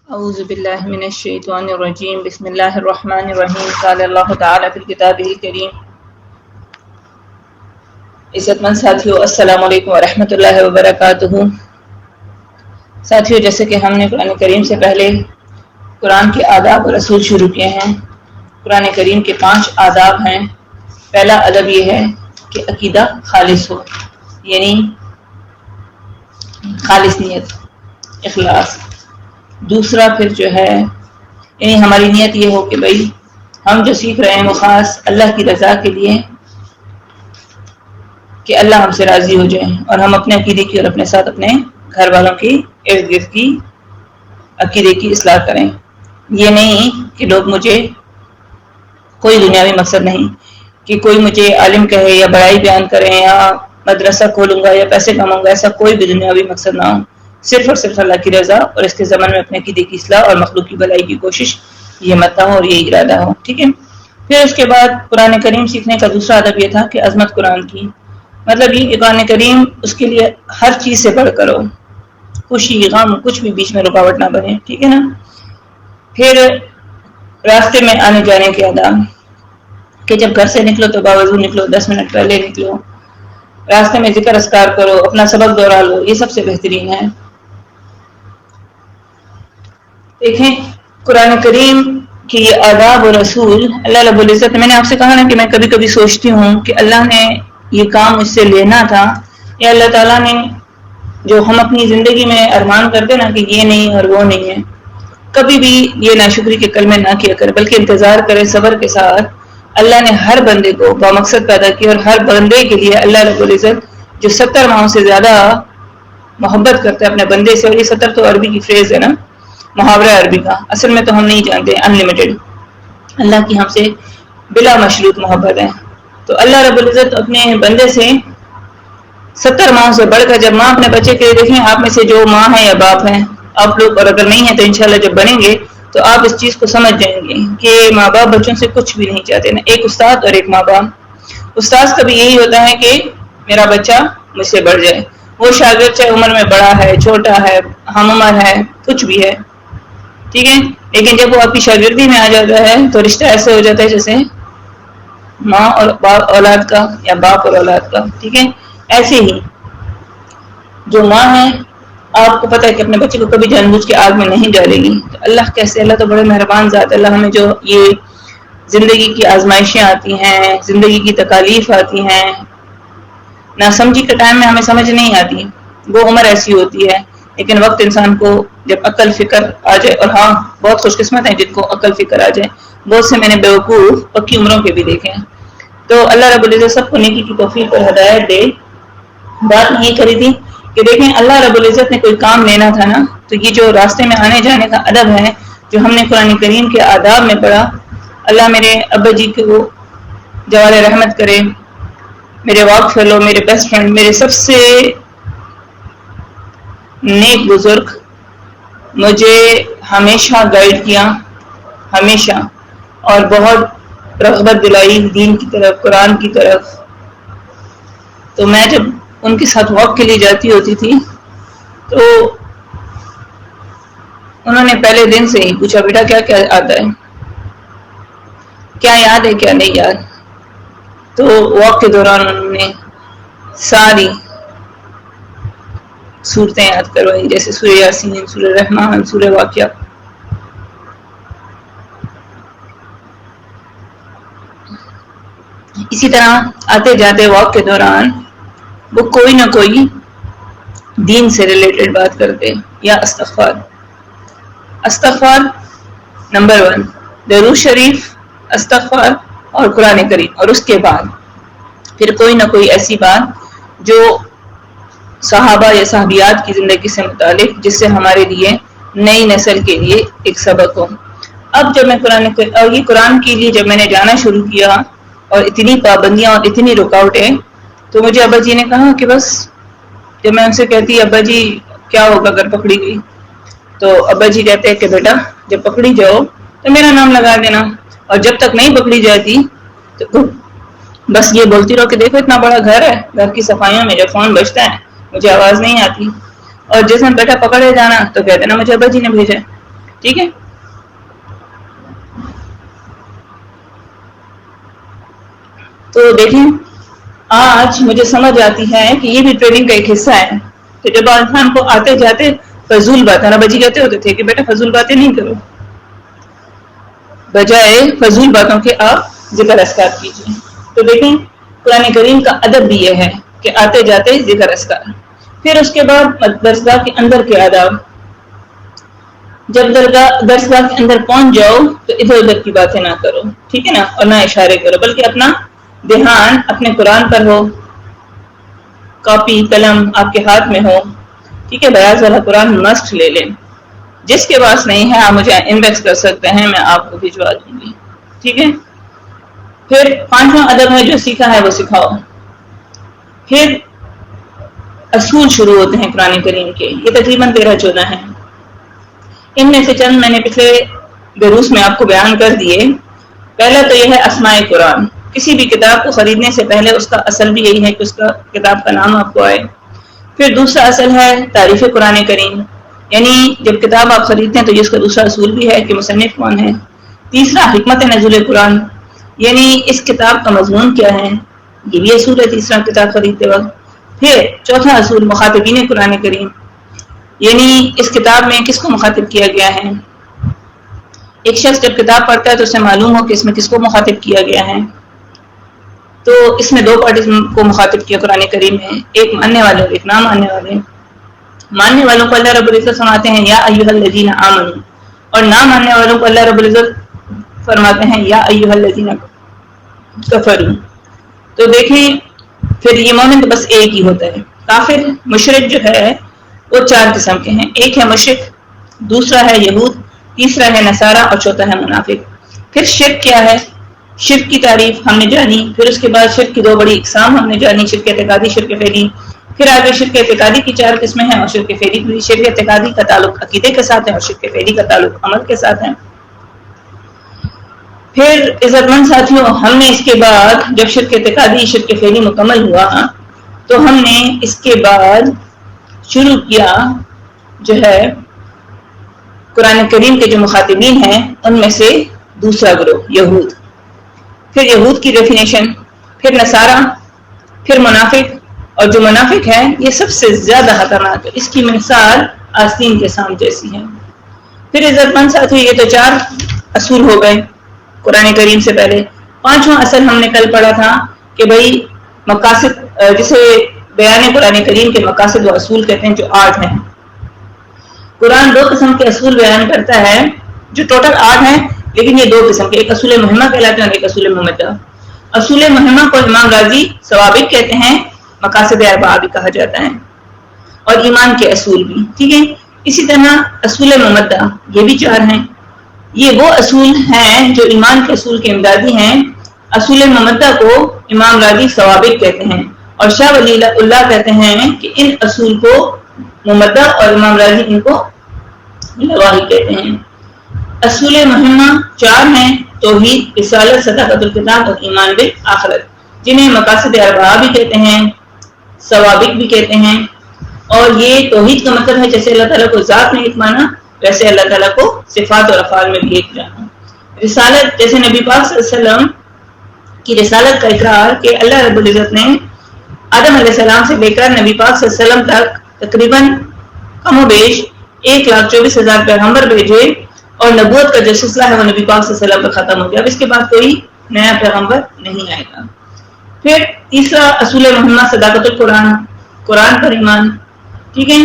أعوذ بالله من الشيطان الرجيم بسم الله الرحمن الرحيم قال الله تعالى في الكتاب الكريم عزت مند ساتھیو السلام علیکم ورحمۃ اللہ وبرکاتہ۔ ساتھیو، جیسے کہ ہم نے قرآن کریم سے پہلے قرآن کے آداب اور اصول شروع کیے ہیں۔ قرآن کریم کے 5 آداب ہیں۔ پہلا ادب یہ ہے کہ عقیدہ خالص ہو، یعنی خالص نیت، اخلاص۔ دوسرا پھر جو ہے یعنی ہماری نیت یہ ہو کہ بھائی ہم جو سیکھ رہے ہیں وہ خاص اللہ کی رضا کے لیے، کہ اللہ ہم سے راضی ہو جائے، اور ہم اپنے عقیدے کی اور اپنے ساتھ اپنے گھر والوں کی ارد گرد کی عقیدے کی اصلاح کریں۔ یہ نہیں کہ لوگ مجھے کوئی دنیاوی مقصد نہیں کہ کوئی مجھے عالم کہے یا بڑائی بیان کریں یا مدرسہ کھولوں گا یا پیسے کماؤں گا، ایسا کوئی بھی دنیاوی مقصد نہ ہو، صرف اور صرف اللہ کی رضا اور اس کے زمن میں اپنے عقیدے کی اصلاح اور مخلوق کی بھلائی کی کوشش، یہ مت ہو اور یہ ارادہ ہو، ٹھیک ہے۔ پھر اس کے بعد قرآن کریم سیکھنے کا دوسرا ادب یہ تھا کہ عظمت قرآن کی، مطلب یہ کہ قرآن کریم اس کے لیے ہر چیز سے بڑھ کر ہو، خوشی غم کچھ بھی بیچ میں رکاوٹ نہ بنے، ٹھیک ہے نا۔ پھر راستے میں آنے جانے کے آداب، کہ جب گھر سے نکلو تو باوضو نکلو، 10 منٹ پہلے نکلو، راستے میں ذکر اذکار کرو، اپنا سبق دوہرا لو، یہ سب سے بہترین ہے۔ دیکھیں قرآن کریم کے یہ آداب اور رسول اللہ رب العزت، میں نے آپ سے کہا نا کہ میں کبھی کبھی سوچتی ہوں کہ اللہ نے یہ کام مجھ سے لینا تھا، یا اللہ تعالیٰ نے جو ہم اپنی زندگی میں ارمان کرتے نا کہ یہ نہیں اور وہ نہیں ہے، کبھی بھی یہ ناشکری کے کلمے نہ کیا کرے، بلکہ انتظار کرے صبر کے ساتھ۔ اللہ نے ہر بندے کو بامقصد پیدا کیا، اور ہر بندے کے لیے اللہ رب العزت جو 70 ماہوں سے زیادہ محبت کرتا ہے اپنے بندے سے، اور یہ 70 تو عربی کی فریز ہے نا، محاورہ عربی کا، اصل میں تو ہم نہیں جانتے، انلمیٹڈ، اللہ کی ہم سے بلا مشروط محبت ہے۔ تو اللہ رب العزت اپنے بندے سے 70 ماہ سے بڑھ کر، جب ماں اپنے بچے کے، دیکھیں آپ میں سے جو ماں ہے یا باپ ہیں آپ لوگ، اور اگر نہیں ہیں تو انشاءاللہ جب بنیں گے تو آپ اس چیز کو سمجھ جائیں گے کہ ماں باپ بچوں سے کچھ بھی نہیں چاہتے نا، ایک استاد اور ایک ماں باپ۔ استاذ کا بھی یہی ہوتا ہے کہ میرا بچہ مجھ سے بڑھ جائے، وہ شاگرد چاہے عمر میں بڑا ہے چھوٹا ہے ہم عمر ہے کچھ بھی ہے، ٹھیک ہے، لیکن جب وہ آپ کی شاگردی میں آ جاتا ہے تو رشتہ ایسے ہو جاتا ہے جیسے ماں اور باپ اولاد کا یا باپ اور اولاد کا، ٹھیک ہے۔ ایسے ہی جو ماں ہے آپ کو پتہ ہے کہ اپنے بچے کو کبھی جان بوجھ کے آگ میں نہیں ڈالے گی، تو اللہ کیسے، اللہ تو بڑے مہربان ذات، اللہ ہمیں جو یہ زندگی کی آزمائشیں آتی ہیں، زندگی کی تکالیف آتی ہیں، ناسمجھی کے ٹائم میں ہمیں سمجھ نہیں آتی، وہ عمر ایسی ہوتی ہے، لیکن وقت انسان کو جب عقل فکر آ جائے، اور ہاں بہت خوش قسمت ہیں جن کو عقل فکر آ جائے، بہت سے میں نے بیوقوف پکی عمروں کے بھی دیکھے ہیں۔ تو اللہ رب العزت سب کو نیکی کی توفیق اور ہدایت دے۔ بات یہ کری تھی کہ دیکھیں اللہ رب العزت نے کوئی کام لینا تھا نا، تو یہ جو راستے میں آنے جانے کا ادب ہے جو ہم نے قرآن کریم کے آداب میں پڑھا، اللہ میرے ابا جی کو جوال رحمت کرے، میرے واقع فیلو، میرے بیسٹ فرینڈ، میرے سب سے نیک بزرگ، مجھے ہمیشہ گائیڈ کیا، ہمیشہ، اور بہت رغبت دلائی دین کی طرف، قرآن کی طرف۔ تو میں جب ان کے ساتھ واک کے لیے جاتی ہوتی تھی تو انہوں نے پہلے دن سے ہی پوچھا بیٹا کیا کیا آتا ہے، کیا یاد ہے کیا نہیں یاد۔ تو واک کے دوران انہوں نے ساری صورتیں یاد کروائی، جیسے سورہ یاسین، سورہ رحمان، سورہ واقعہ۔ اسی طرح آتے جاتے واک کے دوران وہ کوئی نہ کوئی دین سے ریلیٹڈ بات کرتے، یا استغفار نمبر 1، درود شریف، استغفار اور قرآن کریم، اور اس کے بعد پھر کوئی نہ کوئی ایسی بات جو صحابہ یا صحابیات کی زندگی سے متعلق، جس سے ہمارے لیے نئی نسل کے لیے ایک سبق ہو۔ اب جب میں قرآن کے لیے جب میں نے جانا شروع کیا اور اتنی پابندیاں اور اتنی رکاوٹیں، تو مجھے ابا جی نے کہا کہ بس، جب میں ان سے کہتی ابا جی کیا ہوگا اگر پکڑی گئی، تو ابا جی کہتے ہیں کہ بیٹا جب پکڑی جاؤ تو میرا نام لگا دینا، اور جب تک نہیں پکڑی جاتی تو بس یہ بولتی رہو کہ دیکھو اتنا بڑا گھر ہے، گھر کی صفائیوں میں جب فون بجتا ہے مجھے آواز نہیں آتی، اور جس میں بیٹا پکڑے جانا تو کہتے نا مجھے ابا جی نے بھیجا۔ ٹھیک ہے. تو دیکھیں آج مجھے سمجھ آتی ہے کہ یہ بھی ٹریننگ کا ایک حصہ ہے کہ جب انسان کو آتے جاتے فضول باتیں، ربا جی کہتے ہوتے تھے کہ بیٹا فضول باتیں نہیں کرو، بجائے فضول باتوں کے آپ ذکر اذکار کیجیے. تو دیکھیں قرآن کریم کا ادب بھی یہ ہے کہ آتے جاتے ذکر اذکار. پھر اس کے بعد درسگاہ کے اندر کے آداب. جب درسگاہ کے اندر پہنچ جاؤ تو ادھر ادھر کی باتیں نہ کرو، ٹھیک ہے نا، اور نہ اشارے کرو، بلکہ اپنا دھیان اپنے قرآن پر ہو، کاپی قلم آپ کے ہاتھ میں ہو، ٹھیک ہے. بیاض والا قرآن مسٹ لے لیں. جس کے پاس نہیں ہے آپ مجھے انبیکس کر سکتے ہیں، میں آپ کو بھجوا دوں گی، ٹھیک ہے. پھر 5واں ادب ہے جو سیکھا ہے وہ سکھاؤ. پھر اصول شروع ہوتے ہیں قرآن کریم کے، یہ تقریباً 13-14 ہیں. ان میں سے چند میں نے پچھلے دروس میں آپ کو بیان کر دیے. پہلا تو یہ ہے اسماء قرآن. کسی بھی کتاب کو خریدنے سے پہلے اس کا اصل بھی یہی ہے کہ اس کا کتاب کا نام آپ کو آئے. پھر دوسرا اصل ہے تعریف قرآن کریم، یعنی جب کتاب آپ خریدتے ہیں تو یہ اس کا دوسرا اصول بھی ہے کہ مصنف کون ہے. تیسرا حکمت نزول قرآن، یعنی اس کتاب کا مضمون کیا ہے، یہ بھی اصول ہے تیسرا کتاب خریدتے وقت. پھر چوتھا اصول مخاطبین قرآن کریم، یعنی اس کتاب میں کس کو مخاطب کیا گیا ہے. ایک شخص جب کتاب پڑھتا ہے تو اسے معلوم ہو کہ اس میں کس کو مخاطب کیا گیا ہے. تو اس میں 2 پارٹیز کو مخاطب کیا قرآن کریم میں، ایک ماننے والے اور ایک نہ ماننے والے. ماننے والوں کو اللہ رب العزت فرماتے ہیں یا ایھا الذین آمنوا، اور نہ ماننے والوں کو اللہ رب العزت فرماتے ہیں یا ایھا الذین کفروا. تو دیکھیں پھر یہ مومن تو بس ایک ہی ہوتا ہے. کافر مشرک جو ہے وہ 4 قسم کے ہیں. ایک ہے مشرک، دوسرا ہے یہود، تیسرا ہے نصارہ اور چوتھا ہے منافق. پھر شرک کیا ہے، شرک کی تعریف ہم نے جانی. پھر اس کے بعد شرک کی 2 بڑی اقسام ہم نے جانی، شرک اعتقادی، شرک فعلی. پھر آگے شرک اعتقادی کی 4 قسمیں ہیں اور شرک فعلی. شرک اعتقادی کا تعلق عقیدے کے ساتھ ہے اور شرک فعلی کا تعلق عمل کے ساتھ ہے. پھر عزت مند ساتھیوں، ہم نے اس کے بعد جب شرک اعتقادی شرک فعلی مکمل ہوا تو ہم نے اس کے بعد شروع کیا جو ہے قرآن کریم کے جو مخاطبین ہیں ان میں سے دوسرا گروہ یہود. پھر یہود کی ڈیفینیشن، پھر نصارہ، پھر منافق. اور جو منافق ہے یہ سب سے زیادہ خطرناک ہے، اس کی مثال آستین کے سام جیسی ہے. پھر عزت مند ساتھی یہ تو 4 اصول ہو گئے قرآن کریم سے پہلے. 5واں اصل ہم نے کل پڑھا تھا کہ بھائی مقاصد، جسے بیان قرآن کریم کے مقاصد و اصول کہتے ہیں، جو 8 ہیں. قرآن 2 قسم کے اصول بیان کرتا ہے جو ٹوٹل 8 ہیں، لیکن یہ 2 قسم کے، ایک اصول مہمہ کہلاتے ہیں اور ایک اصول ممدہ. اصول مہمہ کو امام غازی ثوابت کہتے ہیں، مقاصد اربعہ بھی کہا جاتا ہے، اور ایمان کے اصول بھی، ٹھیک ہے. اسی طرح اصول ممدہ یہ بھی 4 ہیں. یہ وہ اصول ہیں جو ایمان کے اصول کے امدادی ہیں. اصول ممدہ کو امام غازی ثوابت کہتے ہیں اور شاہ ولی اللہ کہتے ہیں کہ ان اصول کو ممدہ اور امام غازی ان کو لواحی کہتے ہیں. اصول مہمہ 4 ہیں، توحید، رسالت، صداقت الکتاب اور ایمان بالآخرت، جنہیں مقاصد اربعہ بھی کہتے ہیں، ثوابت بھی کہتے ہیں. اور یہ توحید کا مطلب ہے جیسے اللہ تعالیٰ کو ذات میں ایک مانا، ویسے اللہ تعالیٰ کو صفات اور افعال میں بھی ایک جانا. رسالت جیسے نبی پاک صلی اللہ علیہ وسلم کی رسالت کا اقرار کہ اللہ رب العزت نے آدم علیہ السلام سے لے کر نبی پاک صلی اللہ علیہ وسلم تک تقریباً کم و بیش 1,24,000 پیغمبر بھیجے، اور نبوت کا جو سلسلہ ہے وہ نبی پاک صلی اللہ علیہ وسلم پر ختم ہو گیا. اب اس کے بعد کوئی نیا پیغمبر نہیں آئے گا. پھر تیسرا اصول مہمہ صداقت القرآن، قرآن پر ایمان، ٹھیک ہے،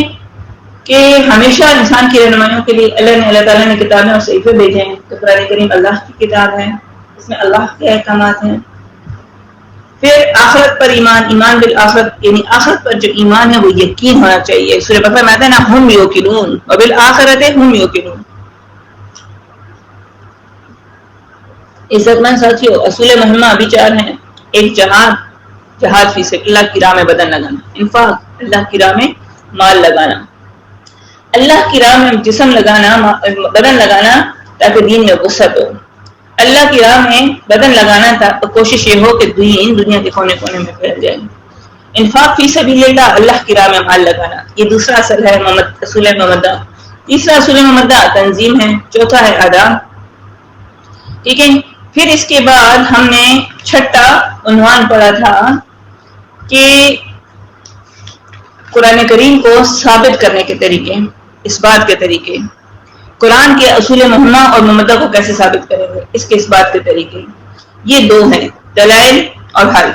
کہ ہمیشہ انسان کی رہنمائیوں کے لیے اللہ تعالیٰ نے کتابیں اور صحیفے بھیجے ہیں. تو قرآن کریم اللہ کی کتاب ہے، اس میں اللہ کے احکامات ہیں. پھر آخرت پر ایمان، ایمان بالآخرت، یعنی آخرت پر جو ایمان ہے وہ یقین ہونا چاہیے. سورہ بقرہ میں آتا ہے نا، ہم یوقنون وبالآخرۃ ہم یوقنون. عزت مند ساتھیوں، اصول مہمہ ابھی 4 ہیں. ایک جہاد فی سبیل اللہ کی راہ میں بدن لگانا، انفاق اللہ کی راہ میں مال لگانا، اللہ کی راہ میں جسم لگانا، بدن لگانا تاکہ دین میں وسعت ہو. اللہ کی راہ میں بدن لگانا تھا تو کوشش یہ ہو کہ دین دنیا کے کونے کونے میں پھیل جائے. انفاق فی سبیل اللہ، اللہ کی راہ میں مال لگانا، یہ دوسرا اصل ہے اصول ممدہ. تیسرا اصول ممدہ تنظیم ہے، چوتھا ہے ادا، ٹھیک ہے. پھر اس کے بعد ہم نے چھٹا عنوان پڑھا تھا کہ قرآن کریم کو ثابت کرنے کے طریقے، اس بات کے طریقے، قرآن کے اصول مہمہ اور ممدہ کو کیسے ثابت کریں گے، اس کے اس بات کے طریقے. یہ دو ہیں، دلائل اور حل.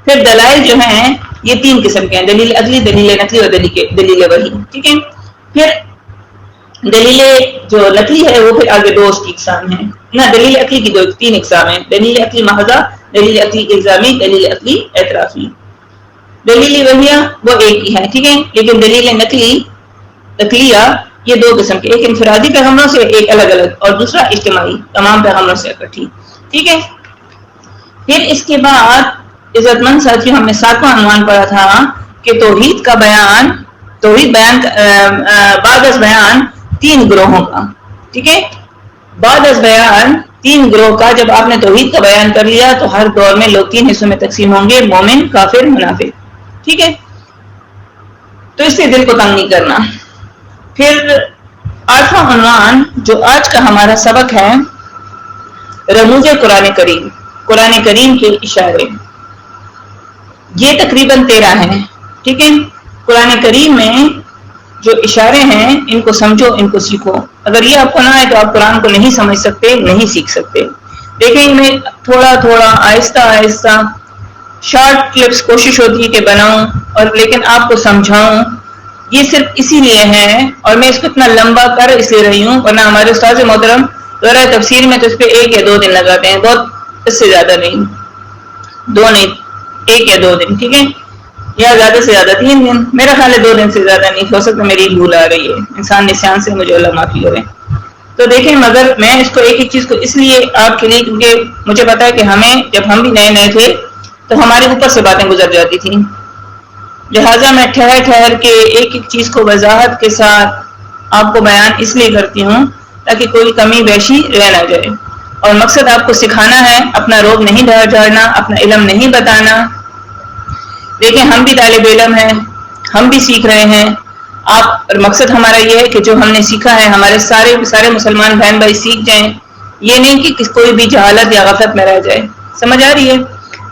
پھر دلائل جو ہیں یہ تین قسم کے ہیں، دلیل عقلی، دلیل نقلی اور دلیل وحی. ٹھیک ہے. پھر دلیل جو نقلی ہے وہ پھر آگے دو اس کی اقسام ہیں نہ، دلیل عقلی کی تین اقسام ہیں، دلیل عقلی محضہ، دلیل عقلی الزامی، دلیل عقلی اعترافی. دلیل وحیہ وہ ایک ہی ہے، ٹھیک ہے. لیکن دلیل نقلیہ یہ دو قسم کے، ایک انفرادی پیغمبروں سے، ایک الگ الگ، اور دوسرا اجتماعی تمام پیغمبروں سے اکٹھی. ٹھیک ہے. پھر اس کے بعد عزت مند ساتھی ہم نے ساتواں عنوان پڑھا تھا کہ توحید کا بیان، توحید بیان بعد از بیان تین گروہوں کا. ٹھیک ہے. بعد از بیان تین گروہ کا، جب آپ نے توحید کا بیان کر لیا تو ہر دور میں لوگ تین حصوں میں تقسیم ہوں گے، مومن، کافر، منافق. ٹھیک ہے. تو اس سے دل کو تنگ نہیں کرنا. پھر آٹھواں عنوان جو آج کا ہمارا سبق ہے، رموز قرآن کریم، قرآن کریم کے اشارے. یہ تقریباً 13 ہیں. ٹھیک ہے. قرآن کریم میں جو اشارے ہیں ان کو سمجھو، ان کو سیکھو. اگر یہ آپ کو نہ آئے تو آپ قرآن کو نہیں سمجھ سکتے، نہیں سیکھ سکتے. دیکھیں میں تھوڑا تھوڑا آہستہ آہستہ شارٹ کلپس کوشش ہوتی ہے کہ بناؤں اور لیکن آپ کو سمجھاؤں. یہ صرف اسی لیے ہے، اور میں اس کو اتنا لمبا کر اس لیے رہی ہوں، ورنہ ہمارے استاد محترم دورہ تفسیر میں تو اس پہ 1 یا 2 دن لگاتے ہیں، بہت اس سے زیادہ نہیں، 2 نہیں، 1 یا 2 دن. ٹھیک ہے. یا زیادہ سے زیادہ 3 دن، میرا خیال ہے 2 دن سے زیادہ نہیں ہو سکتا. میری بھول آ رہی ہے، انسان نسیان سے، مجھے اللہ معافی کرے. تو دیکھیں مگر میں اس کو ایک ایک چیز کو اس لیے آپ کے لیے، کیونکہ مجھے پتا ہے کہ ہمیں جب ہم بھی نئے نئے تھے تو ہمارے اوپر سے باتیں گزر جاتی تھیں، لہٰذا میں ٹھہر ٹھہر کے ایک ایک چیز کو وضاحت کے ساتھ آپ کو بیان اس لیے کرتی ہوں تاکہ کوئی کمی بیشی رہ نہ جائے. اور مقصد آپ کو سکھانا ہے، اپنا روب نہیں جھاڑنا، اپنا علم نہیں بتانا. دیکھیں ہم بھی طالب علم ہیں، ہم بھی سیکھ رہے ہیں. آپ مقصد ہمارا یہ ہے کہ جو ہم نے سیکھا ہے ہمارے سارے مسلمان بہن بھائی سیکھ جائیں. یہ نہیں کہ کوئی بھی جہالت یا غفلت میں رہ جائے. سمجھ آ رہی ہے؟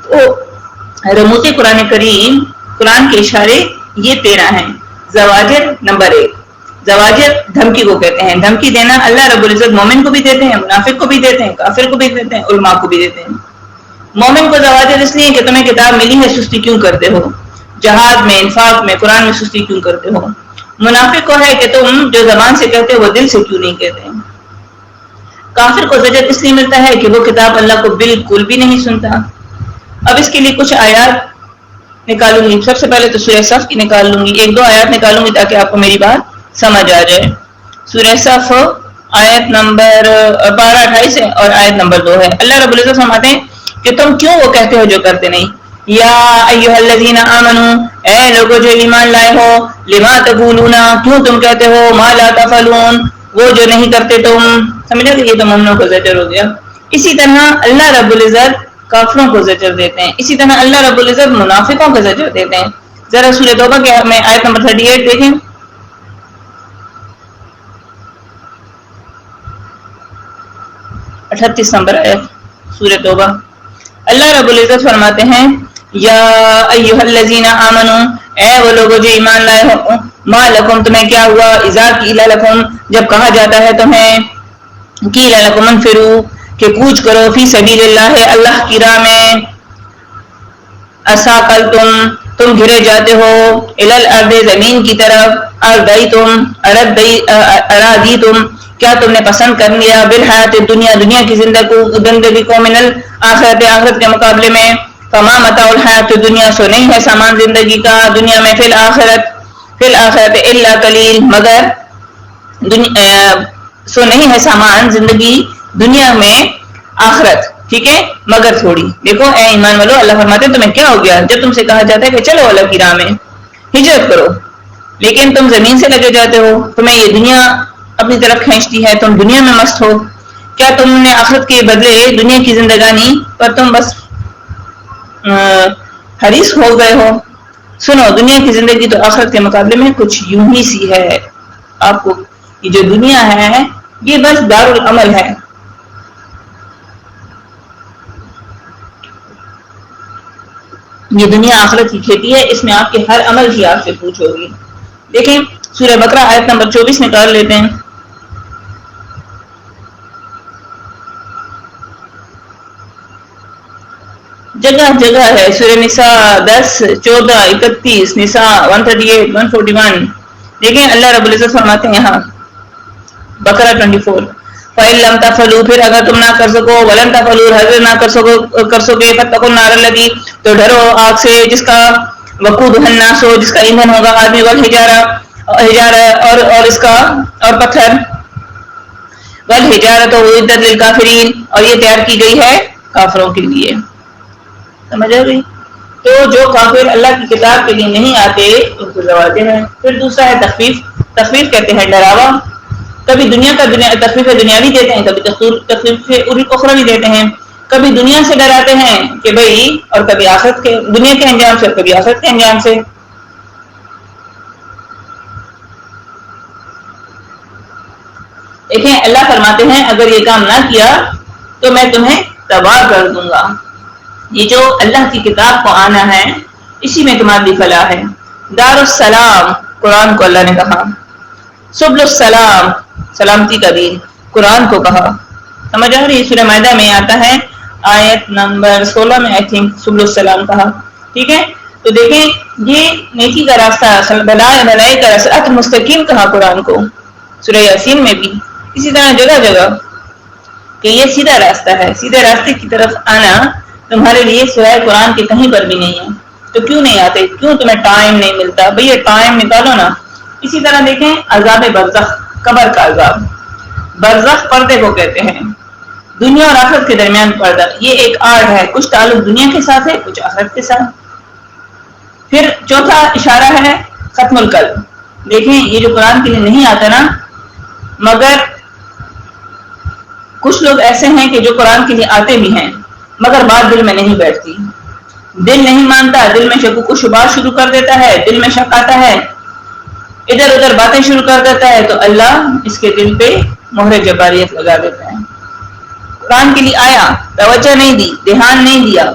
تو رموز قرآن کریم، قرآن کے اشارے یہ 13 ہیں. زواجر نمبر 1، زواجر دھمکی کو کہتے ہیں. دھمکی دینا اللہ رب العزت مومن کو بھی دیتے ہیں، منافق کو بھی دیتے ہیں، کافر کو بھی دیتے ہیں، علماء کو بھی دیتے ہیں. مومن کو زواجر اس لیے کہ تمہیں کتاب ملی ہے، سستی کیوں کرتے ہو، جہاد میں، انفاق میں، قرآن میں سستی کیوں کرتے ہو. منافق کو ہے کہ تم جو زبان سے کہتے ہو وہ دل سے کیوں نہیں کہتے. کافر کو زجر اس لیے ملتا ہے کہ وہ کتاب اللہ کو بالکل بھی نہیں سنتا. اب اس کے لیے کچھ آیات نکالوں گی. سب سے پہلے تو سورہ صف کی نکال لوں گی، 1-2 آیات نکالوں گی تاکہ آپ کو میری بات سمجھ آ جائے. سورہ صف آیت نمبر 12-28 ہے اور آیت نمبر 2 ہے. اللہ رب العزت فرماتے ہیں کہ تم کیوں وہ کہتے ہو جو کرتے نہیں. یا ایھا الذین آمنو، اے لوگوں جو ایمان لائے ہو، لما تقولون، کیوں تم کہتے ہو، ما لا تفعلون، وہ جو نہیں کرتے تم. سمجھا کہ یہ تو مومنوں کو زجر ہو گیا. اسی طرح اللہ رب العزت کافروں کو زجر دیتے ہیں، اسی طرح اللہ رب العزت منافقوں کو زجر دیتے ہیں. ذرا سورہ توبہ کے میں آیت نمبر 38 دیکھیں. 38 نمبر آیت سورہ توبہ. اللہ رب العزت فرماتے ہیں یا ایھا الذین آمنو، اے وہ لوگوں جو ایمان لائے ہو، ما لکم تمہیں کیا ہوا، اذا قیل لکم جب کہا جاتا ہے تمہیں، قیل لکم انفروا کہ کوچ کرو، فی سبیل اللہ اللہ کی راہ میں، اثاقلتم تم گھرے جاتے ہو، الی الارض زمین کی طرف، ارادیتم کیا تم نے پسند کر لیا، بالحیات دنیا دنیا کی زندگی کو، من الآخرت آخرت کے مقابلے میں، فما متاع الحیات دنیا سو نہیں ہے سامان زندگی کا دنیا میں، فی الآخرت الا قلیل مگر سو نہیں ہے سامان زندگی دنیا میں آخرت، ٹھیک ہے، مگر تھوڑی. دیکھو اے ایمان والو، اللہ فرماتے ہیں تمہیں کیا ہو گیا جب تم سے کہا جاتا ہے کہ چلو اللہ کی راہ میں ہجرت کرو، لیکن تم زمین سے لگے جاتے ہو، تمہیں یہ دنیا اپنی طرف کھینچتی ہے، تم دنیا میں مست ہو. کیا تم نے آخرت کے بدلے دنیا کی زندگانی پر تم بس حریص ہو گئے ہو؟ سنو، دنیا کی زندگی تو آخرت کے مقابلے میں کچھ یوں ہی سی ہے. آپ کو یہ جو دنیا ہے یہ بس دار العمل ہے. یہ دنیا آخرت کی کھیتی ہے، اس میں آپ کے ہر عمل کی آپ سے پوچھ ہوگی. دیکھیں سورہ بقرہ آیت نمبر 24 نکال لیتے ہیں. جگہ جگہ ہے، سورہ نساء 10 14 31 نساء 138 141. دیکھیں اللہ رب العزت فرماتے ہیں یہاں بقرہ 24 فَإِن لَمْ تَفْعَلُوا، پھر اگر تم نہ کر سکو، وَلَن تَفْعَلُوا، ہرگز نہ کر سکے، فَاتَّقُوا النَّارَ الَّتِي، تو ڈرو آگ سے جس کا وقودها الناس ہو، جس کا ایندھن ہوگا آدمی، والحجارہ اور اس کا اور پتھر، والحجارۃ اعدت للکافرین، اور یہ تیار کی گئی ہے کافروں کے لیے. سمجھ آ گئی؟ تو جو کافر اللہ کی کتاب کے لیے نہیں آتے ان کو زواجر ہے. پھر دوسرا ہے تخفیف. تخفیف کہتے ہیں ڈراوا. کبھی دنیا کا تخفیف دنیاوی دیتے ہیں، کبھی تخفیف اخروی دیتے ہیں. کبھی دنیا سے ڈراتے ہیں کہ بھئی، اور کبھی آخرت کے دنیا کے انجام سے، کبھی آخرت کے انجام سے. دیکھیں اللہ فرماتے ہیں اگر یہ کام نہ کیا تو میں تمہیں تباہ کر دوں گا. یہ جو اللہ کی کتاب کو آنا ہے اسی میں تمہاری فلاح ہے. دار السلام قرآن کو اللہ نے کہا، سبل السلام سلامتی کا دین قرآن کو کہا. سمجھ آ رہی ہے؟ سورہ مائدہ میں آتا ہے آیت نمبر 16 میں آئی تھنک سبل السلام کہا. ٹھیک ہے، تو دیکھیں یہ نیکی کا راستہ، بھلائی کا راستہ مستقیم کہا قرآن کو سورہ یاسین میں بھی. اسی طرح جگہ جگہ کہ یہ سیدھا راستہ ہے. سیدھے راستے کی طرف آنا تمہارے لیے سوائے قرآن کے کہیں پر بھی نہیں ہے. تو کیوں نہیں آتے؟ کیوں تمہیں ٹائم نہیں ملتا؟ بھئی یہ ٹائم نکالو نا. اسی طرح دیکھیں عذاب برزخ، قبر کا عذاب. برزخ پردے کو کہتے ہیں، دنیا اور آخرت کے درمیان پردہ. یہ ایک آرٹ ہے، کچھ تعلق دنیا کے ساتھ ہے، کچھ آخرت کے ساتھ. پھر چوتھا اشارہ ہے ختم القلب. دیکھیں یہ جو قرآن کے لیے نہیں آتا نا، مگر کچھ لوگ ایسے ہیں کہ جو قرآن کے لیے آتے بھی ہیں مگر بات دل میں نہیں بیٹھتی. دل نہیں مانتا، دل میں شکوک و شبہات شروع کر دیتا ہے، دل میں شک آتا ہے، ادھر ادھر باتیں شروع کر دیتا ہے، تو اللہ اس کے دل پہ مہر جباریت لگا دیتا ہے. قرآن کے لیے آیا، توجہ نہیں دی، دھیان نہیں دیا،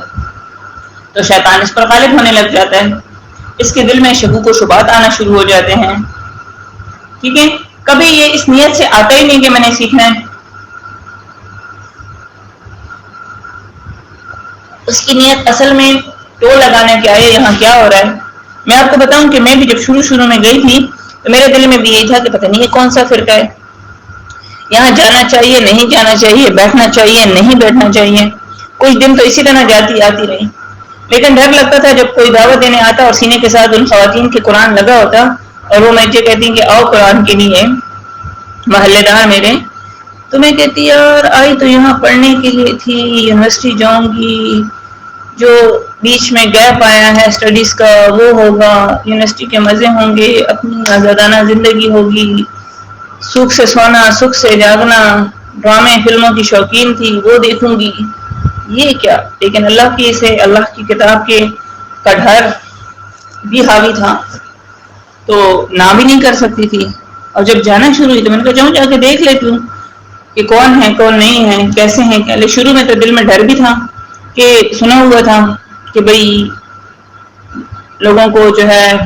تو شیطان اس پر غالب ہونے لگ جاتا ہے. اس کے دل میں شکوک و شبہات آنا شروع ہو جاتے ہیں. ٹھیک ہے، کبھی یہ اس نیت سے آتا ہی نہیں کہ میں نے سیکھنا ہے. اس کی نیت اصل میں ٹو لگانے کے آئے یہاں کیا ہو رہا ہے. میں آپ کو بتاؤں کہ میں بھی جب شروع میں گئی تھی تو میرے دل میں بھی یہی تھا کہ پتہ نہیں یہ کون سا فرقہ ہے، یہاں جانا چاہیے نہیں جانا چاہیے، بیٹھنا چاہیے نہیں بیٹھنا چاہیے. کچھ دن تو اسی طرح آتی رہی، لیکن ڈر لگتا تھا جب کوئی دعوت دینے آتا اور سینے کے ساتھ ان خواتین کے قرآن لگا ہوتا اور وہ مجھے کہتی کہ آؤ قرآن کے لیے، محلے دار میرے، تو میں کہتی یار آئی تو یہاں پڑھنے کے لیے تھی، یونیورسٹی جاؤں گی، جو بیچ میں گیپ آیا ہے اسٹڈیز کا وہ ہوگا، یونیورسٹی کے مزے ہوں گے، اپنی آزادانہ زندگی ہوگی، سکھ سے سونا سکھ سے جاگنا، ڈرامے فلموں کی شوقین تھی وہ دیکھوں گی. یہ کیا؟ لیکن اللہ کی سے اللہ کی کتاب کے کا ڈر بھی حاوی تھا تو نہ بھی نہیں کر سکتی تھی. اور جب جانا شروع ہوئی تو میں نے کہا جاؤں جا کے دیکھ لیتی ہوں کہ کون ہے کون نہیں ہے، کیسے ہیں کیا. شروع میں تو دل میں ڈر بھی تھا کہ سنا ہوا تھا کہ بھئی لوگوں کو جو ہے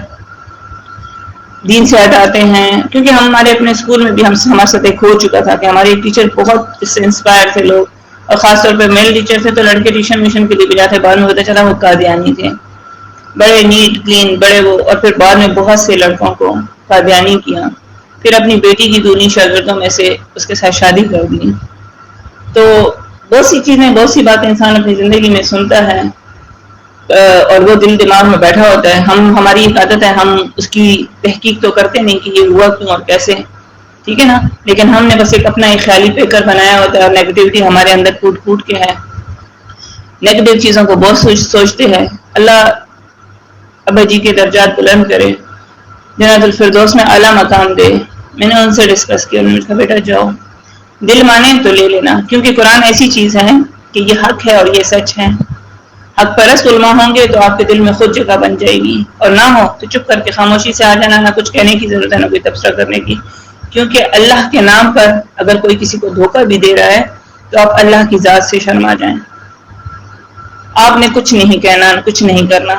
دین سے ہٹاتے ہیں، کیونکہ ہمارے اپنے اسکول میں بھی ہمارے ساتھ ایک ہو چکا تھا کہ ہمارے ٹیچر بہت اس سے انسپائر تھے لوگ، اور خاص طور پہ میل ٹیچر تھے تو لڑکے ٹیوشن کے لیے بھی جاتے، بعد میں پتہ چلا وہ قادیانی تھے، بڑے نیٹ کلین بڑے وہ، اور پھر بعد میں بہت سے لڑکوں کو قادیانی کیا، پھر اپنی بیٹی کی دونی شاگردوں میں سے اس کے ساتھ شادی کر دی. تو بہت سی چیزیں بہت سی باتیں انسان اپنی زندگی میں سنتا ہے اور وہ دل دماغ میں بیٹھا ہوتا ہے. ہماری ایک عادت ہے، ہم اس کی تحقیق تو کرتے نہیں کہ یہ ہوا کیوں اور کیسے، ٹھیک ہے نا، لیکن ہم نے بس اپنا ایک خیالی پیکر بنایا ہوتا ہے اور نیگیٹیوٹی ہمارے اندر پھوٹ کے ہے، نیگیٹو چیزوں کو بہت سوچتے ہیں. اللہ ابا جی کے درجات بلند کرے، جنت الفردوس میں اعلیٰ مقام دے. میں نے ان سے ڈسکس کیا، انہوں نے کہا بیٹا جاؤ، دل مانے تو لے لینا، کیونکہ قرآن ایسی چیز ہے کہ یہ حق ہے اور یہ سچ ہے. حق پرست علماء ہوں گے تو آپ کے دل میں خود جگہ بن جائے گی، اور نہ ہو تو چپ کر کے خاموشی سے آ جانا، نہ کچھ کہنے کی ضرورت ہے نہ کوئی تبصرہ کرنے کی. کیونکہ اللہ کے نام پر اگر کوئی کسی کو دھوکہ بھی دے رہا ہے تو آپ اللہ کی ذات سے شرما جائیں. آپ نے کچھ نہیں کہنا، کچھ نہیں کرنا.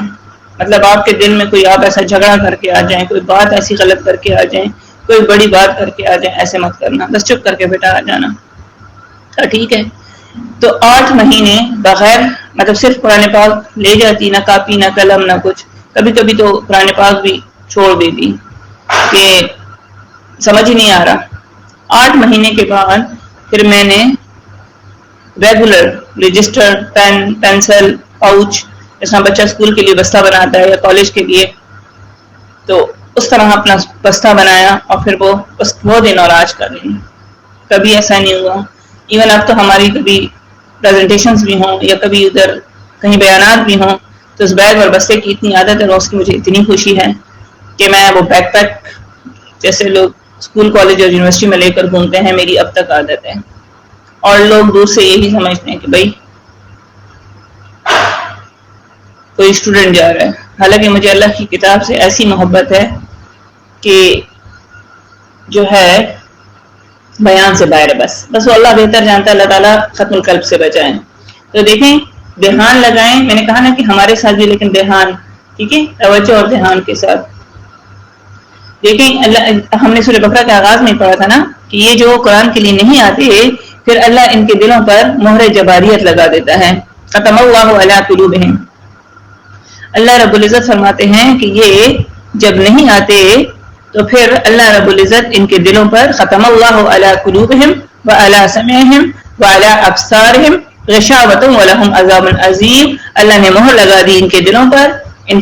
مطلب آپ کے دل میں کوئی آپ ایسا جھگڑا کر کے آ جائیں، کوئی بات ایسی غلط کر کے آ جائیں، کوئی بڑی بات کر کے آ جائیں، ایسے مت کرنا. بس چپ کر کے بیٹا آ جانا. ٹھیک ہے. تو 8 مہینے بغیر مطلب صرف قرآن پاک لے جاتی، نہ کاپی نہ قلم نہ کچھ. کبھی کبھی تو قرآن پاک بھی چھوڑ دیتی کہ سمجھ ہی نہیں آ رہا. 8 مہینے کے بعد پھر میں نے regular register, pen, pencil, pouch, جیسا بچہ اسکول کے لیے بستہ بناتا ہے یا کالج کے لیے، تو اس طرح اپنا بستہ بنایا اور پھر وہ دن اور آج کا دن. کبھی ایسا نہیں ہوا. ایون اب تو ہماری کبھی پریزنٹیشنز بھی ہوں یا کبھی ادھر کہیں بیانات بھی ہوں تو اس بیگ اور بستے کی اتنی عادت ہے، اس کی مجھے اتنی خوشی ہے کہ میں وہ بیک پیک جیسے لوگ اسکول کالج اور یونیورسٹی میں لے کر گھومتے ہیں، میری اب تک عادت ہے. اور لوگ دور سے یہی سمجھتے ہیں کہ بھائی کوئی اسٹوڈنٹ جا رہا ہے. حالانکہ مجھے اللہ کی کتاب سے ایسی محبت ہے کہ جو ہے بیان سے باہر. بس وہ اللہ بہتر جانتا ہے. اللہ تعالیٰ ختم القلب سے بچائیں. تو دیکھیں دھیان لگائیں. میں نے کہا نا کہ ہمارے ساتھ بھی، لیکن دھیان، ٹھیک ہے، توجہ اور دھیان کے ساتھ دیکھیں. اللہ، ہم نے سورہ بقرہ کا آغاز میں پڑھا تھا نا کہ یہ جو قرآن کے لیے نہیں آتے پھر اللہ ان کے دلوں پر مہر جباریت لگا دیتا ہے. ختم اللہ علی قلوبہم. اللہ رب العزت فرماتے ہیں کہ یہ جب نہیں آتے تو پھر اللہ رب العزت ان کے دلوں پر ختم اللہ علی قلوبہم وعلی سمعہم وعلی ابصارہم غشاوۃ ولہم عذاب عظیم. اللہ نے مہر لگا دی ان کے دلوں پر، ان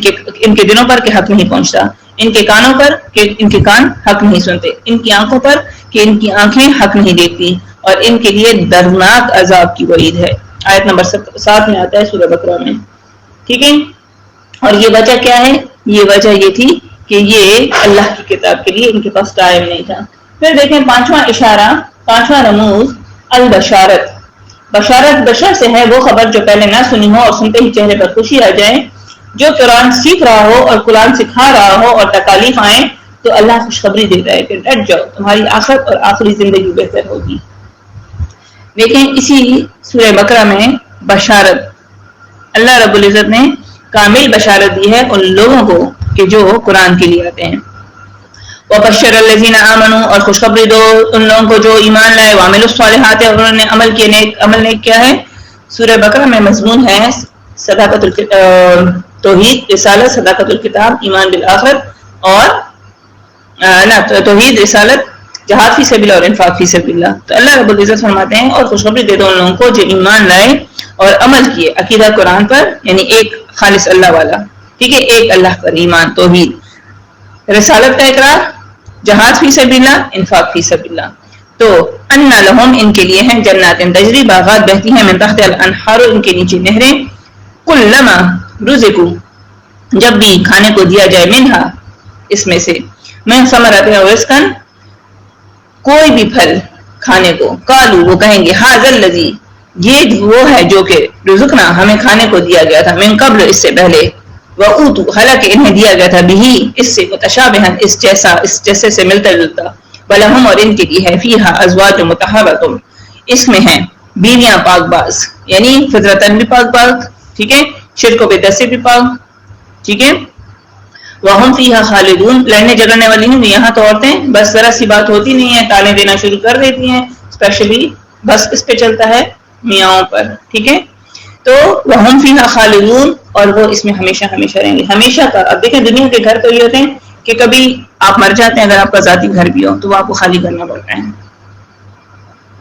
کے دلوں پر کہ حق نہیں پہنچتا، ان کے کانوں پر کہ ان کے کان حق نہیں سنتے، ان کی آنکھوں پر کہ ان کی آنکھیں حق نہیں دیکھتی، اور ان کے لیے دردناک عذاب کی وعید ہے. آیت نمبر 7 میں آتا ہے سورہ بقرہ میں. ٹھیک ہے. اور یہ وجہ کیا ہے؟ یہ وجہ یہ تھی کہ یہ اللہ کی کتاب کے لیے ان کے پاس ٹائم نہیں تھا. پھر دیکھیں 5واں اشارہ، 5واں رموز البشارت. بشارت بشر سے ہے وہ خبر جو پہلے نہ سنی ہو اور سنتے ہی چہرے پر خوشی آ جائے. جو قرآن سیکھ رہا ہو اور قرآن سکھا رہا ہو اور تکالیف آئیں تو اللہ خوشخبری دیتا ہے کہ ڈٹ جاؤ، تمہاری آخرت اور آخری زندگی بہتر ہوگی. لیکن اسی سورہ بقرہ میں بشارت، اللہ رب العزت نے کامل بشارت دی ہے ان لوگوں کو کہ جو قرآن کے لیے آتے ہیں. وَبَشَّرَ الَّذِينَ آمَنُوا. اور خوشخبری دو ان لوگوں کو جو ایمان لائے، وَعَمِلُوا الصَّالِحَاتِ، اور انہوں نے عمل کیے، عمل نیک کیا ہے. سورہ بقرہ میں مضمون ہے صداقت توحید، رسالت، صداقت الکتاب، ایمان بالآخرت، اور توحید، رسالت، جہاد فی سبیل اور انفاق فی سبیل اللہ. تو اللہ رب العزت فرماتے ہیں اور خوشخبری دے دو ان لوگوں کو جو ایمان لائے اور عمل کیے عقیدہ قرآن پر، یعنی ایک خالص اللہ والا. ٹھیک ہے، ایک اللہ پر ایمان، توحید، رسالت کا اقرار، جہاد فی سبیل اللہ، انفاق فی سبیل اللہ. تو ان لہم، ان کے لیے ہیں جنات تجری، باغات بہتی ہیں من تحت الانہار، ان کے نیچے نہریں. کلما رزقوا، جب بھی کھانے کو دیا جائے، منہا، اس میں سے، من ثمرۃ رزقا، کوئی بھی پھل کھانے کو، قالوا، وہ کہیں گے، ھذا الذی، یہ وہ ہے جو کہ رزقنا، ہمیں کھانے کو دیا گیا تھا، من قبل، اس سے پہلے، وَأُوتُوا، حالانکہ انہیں دیا گیا تھا، بِہِ، اس سے، متشابہاً، اس جیسا، اس جیسے سے ملتا جلتا، وَلَهُمْ، اور ان کے لیے ہے، فِيهَا أَزْوَاجٌ مُطَهَّرَةٌ، اس میں ہیں بیویاں پاک باز، یعنی فطرتاً بھی پاک باز، ٹھیک ہے، شرک و بدعت سے بھی پاک، ٹھیک ہے. وَهُمْ فِيهَا خَالِدُونَ، لڑنے جھگڑنے والی نہیں. یہاں تو عورتیں بس ذرا سی بات ہوتی نہیں ہے تانے دینا شروع کر دیتی ہیں، اسپیشلی بس کس پہ چلتا ہے؟ میاں پر. ٹھیک ہے. تو وَهُمْ فِيهَا خَالِدُونَ، اور وہ اس میں ہمیشہ ہمیشہ رہیں گے، ہمیشہ کا. اب دیکھیں دنیا کے گھر تو یہ ہوتے ہیں کہ کبھی آپ مر جاتے ہیں، اگر آپ کا ذاتی گھر بھی ہو تو وہ آپ کو خالی کرنا پڑتا ہے.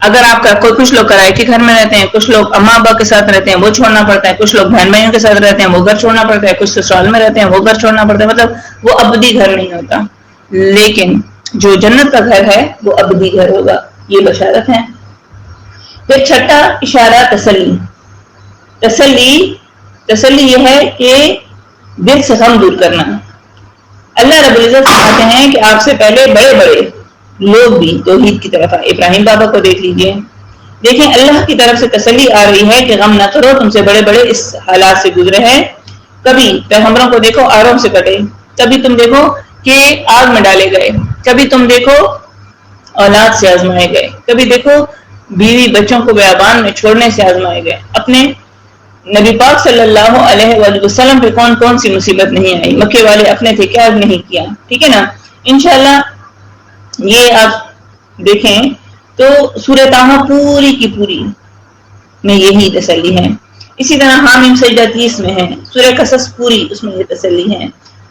اگر آپ کا کچھ لوگ کرائے کے گھر میں رہتے ہیں، کچھ لوگ اماں ابا کے ساتھ رہتے ہیں، وہ چھوڑنا پڑتا ہے، کچھ لوگ بہن بھائیوں کے ساتھ رہتے ہیں، وہ گھر چھوڑنا پڑتا ہے، کچھ سسرال میں رہتے ہیں، وہ گھر چھوڑنا پڑتا ہے. مطلب وہ ابدی گھر نہیں ہوتا، لیکن جو جنت کا گھر ہے وہ ابدی گھر ہوگا. یہ بشارت ہے. پھر 6واں اشارہ تسلی. تسلی یہ ہے کہ دل سے غم دور کرنا. اللہ رب العزت فرماتے ہیں کہ آپ سے پہلے بڑے بڑے لوگ بھی توحید کی طرف آئے. ابراہیم بابا کو دیکھ لیجئے. دیکھیں اللہ کی طرف سے تسلی آ رہی ہے کہ غم نہ کرو، تم سے بڑے بڑے اس حالات سے گزرے ہیں. کبھی پیغمبروں کو دیکھو آروں سے کٹے، کبھی تم دیکھو کہ آگ میں ڈالے گئے، کبھی تم دیکھو اولاد سے آزمائے گئے، کبھی دیکھو بیوی بچوں کو بیابان میں چھوڑنے سے آزمائے گئے، اپنے نبی پاک صلی اللہ علیہ وآلہ وسلم پہ کون کون سی مصیبت نہیں آئی، مکے والے اپنے تھے کیا نہیں کیا، ٹھیک ہے نا۔ انشاءاللہ یہ آپ دیکھیں تو سورہ طٰہٰ پوری کی پوری میں یہی تسلی ہے۔ اسی طرح حامیم سجدہ 30 میں ہے، سورہ قصص پوری اس میں یہ تسلی ہے،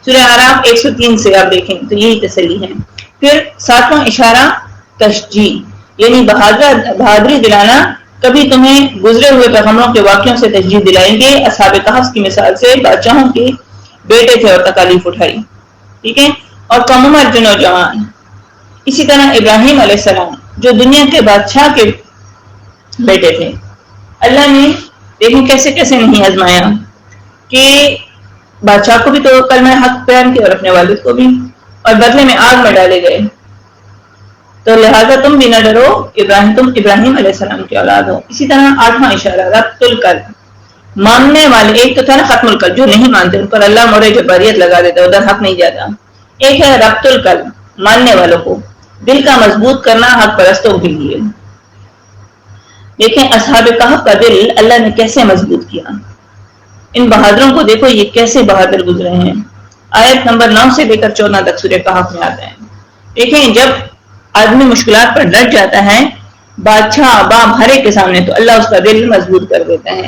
سورہ اعراف 103 سے آپ دیکھیں تو یہی تسلی ہے۔ پھر 7واں اشارہ تشجیع، یعنی بہادری دلانا، کبھی تمہیں گزرے ہوئے پیغمبروں کے واقعوں سے تشجیع دلائیں گے، اصحاب کہف کی مثال سے بادشاہوں کے بیٹے تھے اور تکالیف اٹھائی، ٹھیک ہے، اور کم عمر جو نوجوان۔ اسی طرح ابراہیم علیہ السلام جو دنیا کے بادشاہ کے بیٹے تھے، اللہ نے دیکھیں کیسے کیسے نہیں آزمایا کہ بادشاہ کو بھی تو کلمہ حق بیان کیا اور اپنے والد کو بھی، اور بدلے میں آگ میں ڈالے گئے۔ تو لہٰذا تم بھی نہ ڈرو، تم ابراہیم علیہ السلام کی اولاد ہو۔ اسی طرح 8واں اشارہ ربط القلب، ماننے والے، ایک تو تھا نا ختم القلب، جو نہیں مانتے ان پر اللہ مورے جباریت لگا دیتا ہے، ادھر حق نہیں جاتا۔ ایک ہے ربط القلب، ماننے والوں کو دل کا مضبوط کرنا حق پرستوں کے لیے۔ دیکھیں اصحاب کہف کا دل اللہ نے کیسے مضبوط کیا، ان بہادروں کو دیکھو یہ کیسے بہادر گزرے ہیں۔ آیت نمبر 9 سے لے کر 14 تک سورہ کہف میں آتا ہے۔ دیکھیں جب آدمی مشکلات پر ڈٹ جاتا ہے، بادشاہ باپ ہر ایک کے سامنے، تو اللہ اس کا دل مضبوط کر دیتا ہے۔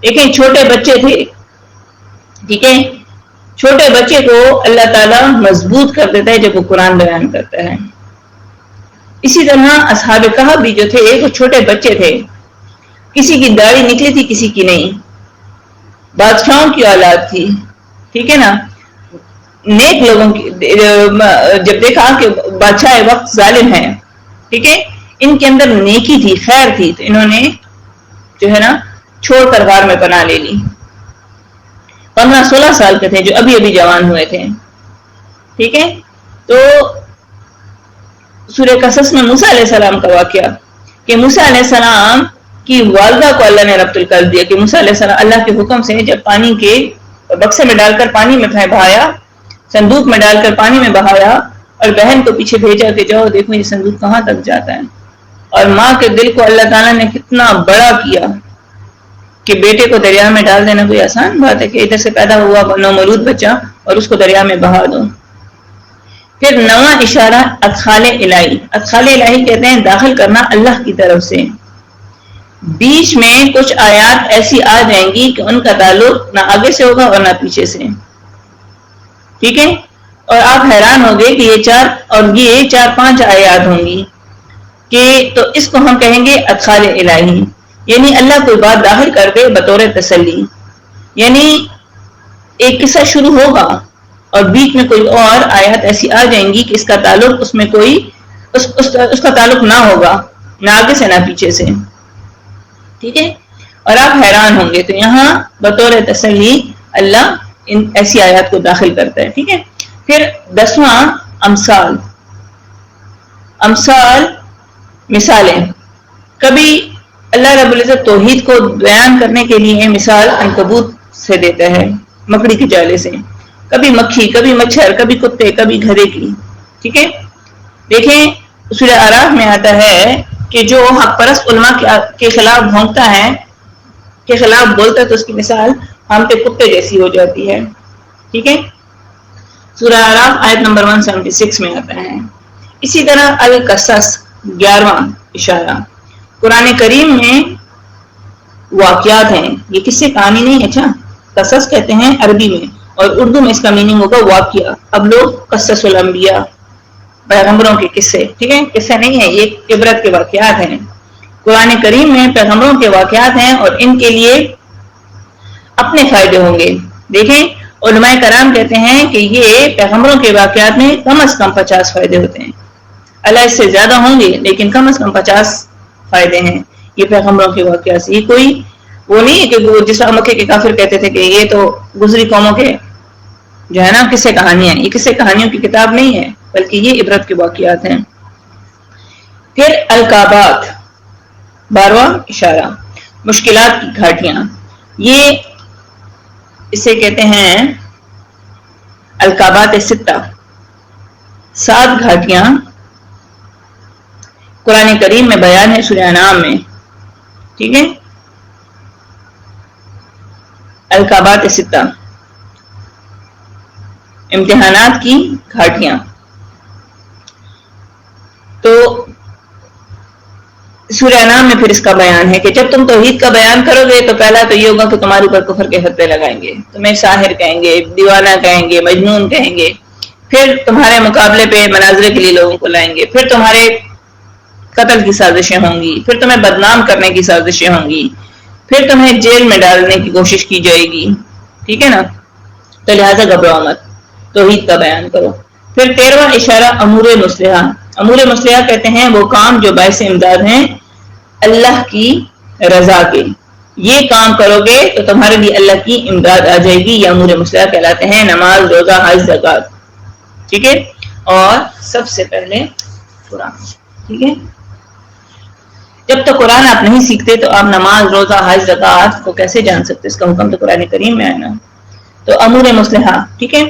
دیکھیں چھوٹے بچے تھے، ٹھیک ہے، چھوٹے بچے کو اللہ تعالیٰ مضبوط کر دیتا ہے جب وہ قرآن بیان کرتا ہے۔ اسی طرح اصحاب کہف بھی جو تھے وہ چھوٹے بچے تھے، کسی کی داڑھی نکلی تھی کسی کی نہیں، بادشاہوں کی اولاد تھی، ٹھیک ہے نا، نیک لوگوں کی، جب دیکھا کہ بادشاہ وقت ظالم ہے، ٹھیک ہے، ان کے اندر نیکی تھی، خیر تھی، تو انہوں نے جو ہے نا چھوڑ کر غار میں پناہ لے لی۔ 15-16 سال کے تھے، جو ابھی ابھی جوان ہوئے تھے، ٹھیک ہے۔ تو سورہ قصص میں موسیٰ علیہ السلام کا واقعہ کہ موسیٰ علیہ السلام کی والدہ کو اللہ نے ربط القلب دیا کہ موسیٰ علیہ السلام اللہ کے حکم سے جب پانی کے بکسے میں ڈال کر پانی میں بہایا، صندوق میں ڈال کر پانی میں بہایا، اور بہن کو پیچھے بھیجا کہ جاؤ دیکھو یہ صندوق کہاں تک جاتا ہے، اور ماں کے دل کو اللہ تعالیٰ نے کتنا بڑا کیا کہ بیٹے کو دریا میں ڈال دینا کوئی آسان بات ہے کہ ادھر سے پیدا ہوا نومولود بچہ اور اس کو دریا میں بہا دو۔ پھر 9واں اشارہ ادخال الہی، ادخال الہی کہتے ہیں داخل کرنا اللہ کی طرف سے۔ بیچ میں کچھ آیات ایسی آ جائیں گی کہ ان کا تعلق نہ آگے سے ہوگا اور نہ پیچھے سے، ٹھیک ہے، اور آپ حیران ہوگے کہ یہ 4-5 آیات ہوں گی کہ تو اس کو ہم کہیں گے ادخال الہی، یعنی اللہ کوئی بات داخل کر دے بطور تسلی، یعنی ایک قصہ شروع ہوگا اور بیچ میں کوئی اور آیات ایسی آ جائیں گی کہ اس کا تعلق اس میں کوئی اس کا تعلق نہ ہوگا، نہ آگے سے نہ پیچھے سے، ٹھیک ہے، اور آپ حیران ہوں گے۔ تو یہاں بطور تسلی اللہ ان ایسی آیات کو داخل کرتا ہے، ٹھیک ہے۔ پھر 10واں امثال، مثالیں، کبھی اللہ رب العزت توحید کو بیان کرنے کے لیے مثال عنکبوت سے دیتا ہے، مکڑی کے جالے سے، کبھی مکھی، کبھی مچھر، کبھی کتے، کبھی گدھے کی، ٹھیک ہے۔ دیکھیں سورہ اعراف میں آتا ہے کہ جو حق پرست علماء کے خلاف بھونکتا ہے، کے خلاف بولتا ہے، تو اس کی مثال ہم پہ کتے جیسی ہو جاتی ہے، ٹھیک ہے۔ سورہ اعراف آیت نمبر 176 میں آتا ہے۔ اسی طرح القصص 11واں اشارہ، قرآن کریم میں واقعات ہیں، یہ قصے کہانی نہیں، اچھا قصص کہتے ہیں عربی میں، اور اردو میں اس کا میننگ ہوگا واقعہ۔ اب لوگ قصص الانبیاء، پیغمبروں کے قصے، ٹھیک ہے، قصے نہیں ہے، یہ عبرت کے واقعات ہیں۔ قرآن کریم میں پیغمبروں کے واقعات ہیں اور ان کے لیے اپنے فائدے ہوں گے۔ دیکھیں علماء کرام کہتے ہیں کہ یہ پیغمبروں کے واقعات میں کم از کم 50 فائدے ہوتے ہیں، اللہ اس سے زیادہ ہوں گے لیکن کم از کم 50 فائدے ہیں یہ پیغمبروں کے واقعات سے۔ یہ کوئی وہ نہیں ہے کہ جس طرح مکے کے کافر کہتے تھے کہ یہ تو گزری قوموں کے جو ہے نا قصے کہانیاں، یہ قصے کہانیوں کی کتاب نہیں ہے بلکہ یہ عبرت کے واقعات ہیں۔ پھر القابات 12واں اشارہ، مشکلات کی گھاٹیاں، یہ اسے کہتے ہیں القابات 6، 7 گھاٹیاں قرآن کریم میں بیان ہے سورہ انعام میں، ٹھیک ہے، القابات ستہ، امتحانات کی گھاٹیاں. تو سورہ انعام میں پھر اس کا بیان ہے کہ جب تم توحید کا بیان کرو گے تو پہلا تو یہ ہوگا کہ تمہارے اوپر کفر کے حتبے لگائیں گے، تمہیں ساحر کہیں گے، دیوانہ کہیں گے، مجنون کہیں گے، پھر تمہارے مقابلے پہ مناظرے کے لیے لوگوں کو لائیں گے، پھر تمہارے قتل کی سازشیں ہوں گی، پھر تمہیں بدنام کرنے کی سازشیں ہوں گی، پھر تمہیں جیل میں ڈالنے کی کوشش کی جائے گی، ٹھیک ہے نا. تو لہٰذا گھبراؤ مت، توحید کا بیان کرو. پھر 13واں اشارہ امور مصلحہ. امور مصلحہ کہتے ہیں وہ کام جو باعث امداد ہیں اللہ کی رضا کے. یہ کام کرو گے تو تمہارے لیے اللہ کی امداد آ جائے گی. یہ امور مصلحہ کہلاتے ہیں، نماز، روزہ، حج، زکوٰۃ، ٹھیک ہے. اور سب سے پہلے قرآن، ٹھیک ہے. جب تک قرآن آپ نہیں سیکھتے تو آپ نماز، روزہ، حج، زکوٰۃ کو کیسے جان سکتے؟ اس کا حکم تو قرآن کریم میں ہے نا. تو امور مصلحہ، ٹھیک ہے.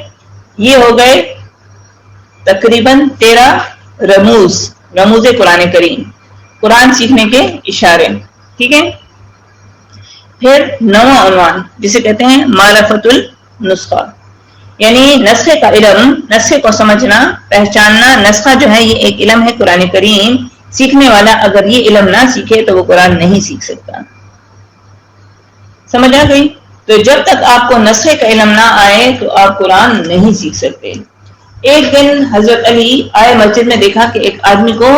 یہ ہو گئے تقریباً 13 رموز قرآن کریم، قرآن سیکھنے کے اشارے، ٹھیک ہے. پھر 9واں عنوان جسے کہتے ہیں معرفت النسخہ، یعنی نسخے کا علم، نسخے کو سمجھنا، پہچاننا. نسخہ جو ہے یہ ایک علم ہے قرآن کریم. سیکھنے والا اگر یہ علم نہ سیکھے تو وہ قرآن نہیں سیکھ سکتا. سمجھ آ گئی؟ تو جب تک آپ کو نسخے کا علم نہ آئے تو آپ قرآن نہیں سیکھ سکتے. ایک دن حضرت علی آئے مسجد میں، دیکھا کہ ایک آدمی کو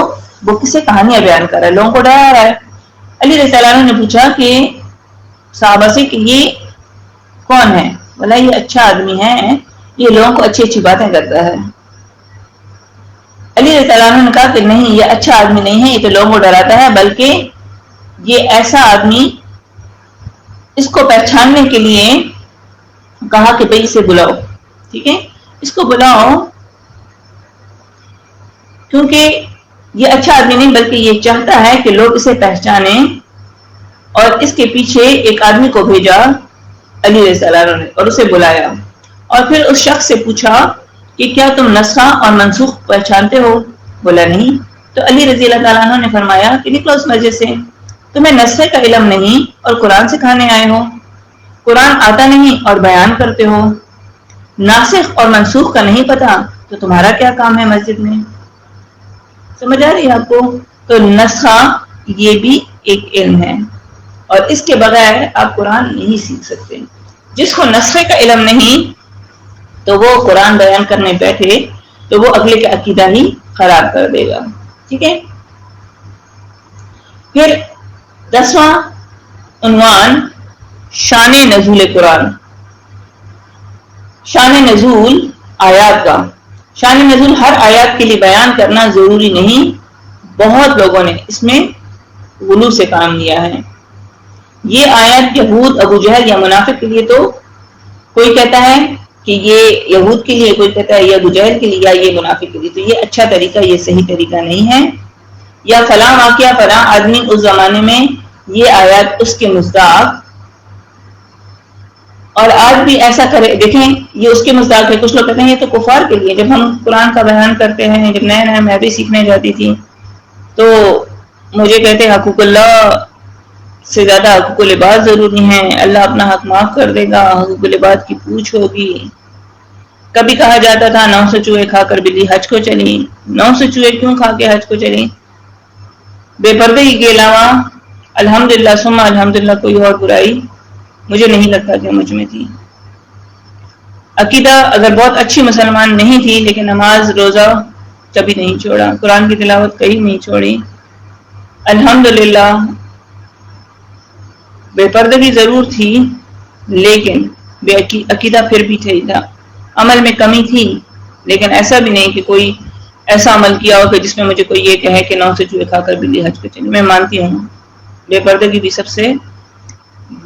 وہ کسے کہانیاں بیان کر رہا ہے، لوگوں کو ڈرا رہا ہے. علی رضی اللہ عنہ نے پوچھا کہ صحابہ سے کہ یہ کون ہے؟ بولا یہ اچھا آدمی ہے، یہ لوگوں کو اچھی اچھی باتیں کرتا ہے. علی رضی اللہ عنہ نے کہا کہ نہیں، یہ اچھا آدمی نہیں ہے، یہ تو لوگوں کو ڈراتا ہے، بلکہ یہ ایسا آدمی، اس کو پہچاننے کے لیے کہا کہ بھئی اسے بلاؤ، ٹھیک ہے، اس کو بلاؤ، کیونکہ یہ اچھا آدمی نہیں بلکہ یہ چاہتا ہے کہ لوگ اسے پہچانیں. اور اس کے پیچھے ایک آدمی کو بھیجا علی رضی اللہ عنہ نے اور اسے بلایا، اور پھر اس شخص سے پوچھا کہ کیا تم نسخہ اور منسوخ پہچانتے ہو؟ بولا نہیں. تو علی رضی اللہ تعالیٰ عنہ نے فرمایا کہ نکلو اس مسجد سے، تمہیں نسخے کا علم نہیں اور قرآن سکھانے آئے ہو. قرآن آتا نہیں اور بیان کرتے ہو. ناسخ اور منسوخ کا نہیں پتا تو تمہارا کیا کام ہے مسجد میں؟ سمجھ آ رہی ہے آپ کو؟ تو نسخہ یہ بھی ایک علم ہے، اور اس کے بغیر آپ قرآن نہیں سیکھ سکتے. جس کو نسخے کا علم نہیں تو وہ قرآن بیان کرنے بیٹھے تو وہ اگلے کا عقیدہ ہی خراب کر دے گا، ٹھیک ہے. پھر 10واں عنوان شان نزول قرآن. شان نزول آیات کا. شان نزول ہر آیات کے لیے بیان کرنا ضروری نہیں. بہت لوگوں نے اس میں غلو سے کام لیا ہے. یہ آیات یہود، ابو جہل یا منافق کے لیے، تو کوئی کہتا ہے کہ یہ یہود کے لیے، کوئی کہتا ہے یہ ابو جہل کے لیے، یا یہ منافق کے لیے. تو یہ اچھا طریقہ، یہ صحیح طریقہ نہیں ہے. یا فلاں واقعہ فلاں آدمی اس زمانے میں یہ آیات اس کے مصداق، اور آج بھی ایسا کرے، دیکھیں یہ اس کے مصداق ہے. کچھ لوگ کہتے ہیں یہ تو کفار کے لیے. جب ہم قرآن کا بیان کرتے ہیں، جب نئے نئے میں بھی سیکھنے جاتی تھی تو مجھے کہتے حقوق اللہ سے زیادہ حقوق العباد ضروری ہیں، اللہ اپنا حق معاف کر دے گا، حقوق العباد کی پوچھ ہوگی. کبھی کہا جاتا تھا 900 چوہے کھا کر بلی حج کو چلی. 900 چوہے کیوں کھا کے حج کو چلی؟ بے پردگی کے علاوہ الحمدللہ ثم الحمدللہ کوئی اور برائی مجھے نہیں لگتا کہ مجھ میں تھی. عقیدہ اگر بہت اچھی مسلمان نہیں تھی لیکن نماز روزہ کبھی نہیں چھوڑا، قرآن کی تلاوت کہیں نہیں چھوڑی، الحمدللہ. بے پردگی ضرور تھی لیکن بے عقیدہ پھر بھی تھا. عمل میں کمی تھی لیکن ایسا بھی نہیں کہ کوئی ایسا عمل کیا ہو کہ جس میں مجھے کوئی یہ کہے کہ 900 چوہے کھا کر بلی حج پہ چلی. میں مانتی ہوں بے پردگی بھی سب سے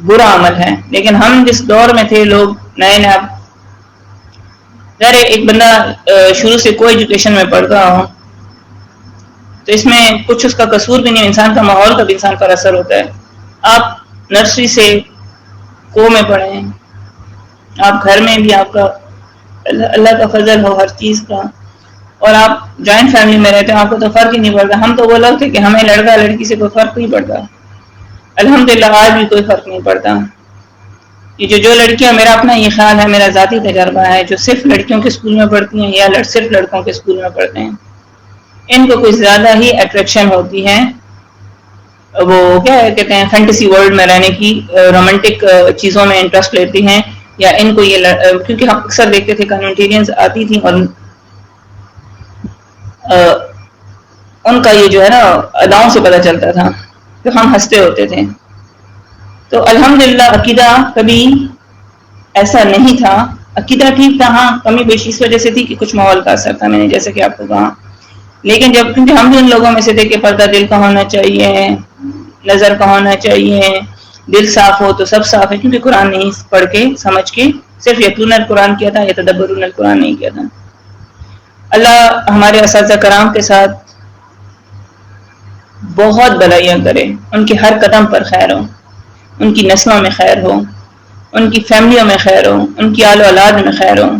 برا عمل ہے، لیکن ہم جس دور میں تھے، لوگ نئے نئے، ایک بندہ شروع سے کوئی ایجوکیشن میں پڑھتا ہو تو اس میں کچھ اس کا قصور بھی نہیں، انسان کا ماحول کا بھی انسان پر اثر ہوتا ہے. آپ نرسری سے کو میں پڑھیں، آپ گھر میں بھی آپ کا اللہ کا فضل ہو ہر چیز کا، اور آپ جوائنٹ فیملی میں رہتے ہیں آپ کو تو فرق ہی نہیں پڑتا. ہم تو وہ لوگ تھے کہ ہمیں لڑکا لڑکی سے کوئی فرق نہیں پڑتا. الحمدللہ آج بھی کوئی فرق نہیں پڑتا. یہ جو لڑکیاں, میرا اپنا یہ خیال ہے, میرا ذاتی تجربہ ہے, جو صرف لڑکیوں کے اسکول میں پڑھتی ہیں یا صرف لڑکوں کے اسکول میں پڑھتے ہیں, ان کو کچھ زیادہ ہی اٹریکشن ہوتی ہے, وہ کیا کہتے ہیں فینٹیسی ورلڈ میں رہنے کی, رومانٹک چیزوں میں انٹرسٹ لیتی ہیں, یا ان کو یہ کیونکہ ہم اکثر دیکھتے تھے کانوینٹیرینز آتی تھیں اور ان کا یہ جو ہے نا اداؤں سے پتہ چلتا تھا تو ہم ہنستے ہوتے تھے. تو الحمدللہ عقیدہ کبھی ایسا نہیں تھا. عقیدہ ٹھیک تھا, ہاں کمی بیشی اس وجہ سے تھی کہ کچھ ماحول کا اثر تھا, میں نے جیسے کہ آپ کو کہا. لیکن جب کیونکہ ہم بھی ان لوگوں میں سے تھے کہ پردہ دل کا ہونا چاہیے, نظر کا ہونا چاہیے, دل صاف ہو تو سب صاف ہے, کیونکہ قرآن نہیں پڑھ کے سمجھ کے صرف یتلون القرآن کیا تھا, یتدبرون القرآن نہیں کیا تھا. اللہ ہمارے اساتذہ کرام کے ساتھ بہت بھلائیاں کرے, ان کے ہر قدم پر خیر ہو, ان کی نسلوں میں خیر ہو, ان کی فیملیوں میں خیر ہو, ان کی آل و اولاد میں خیر ہو,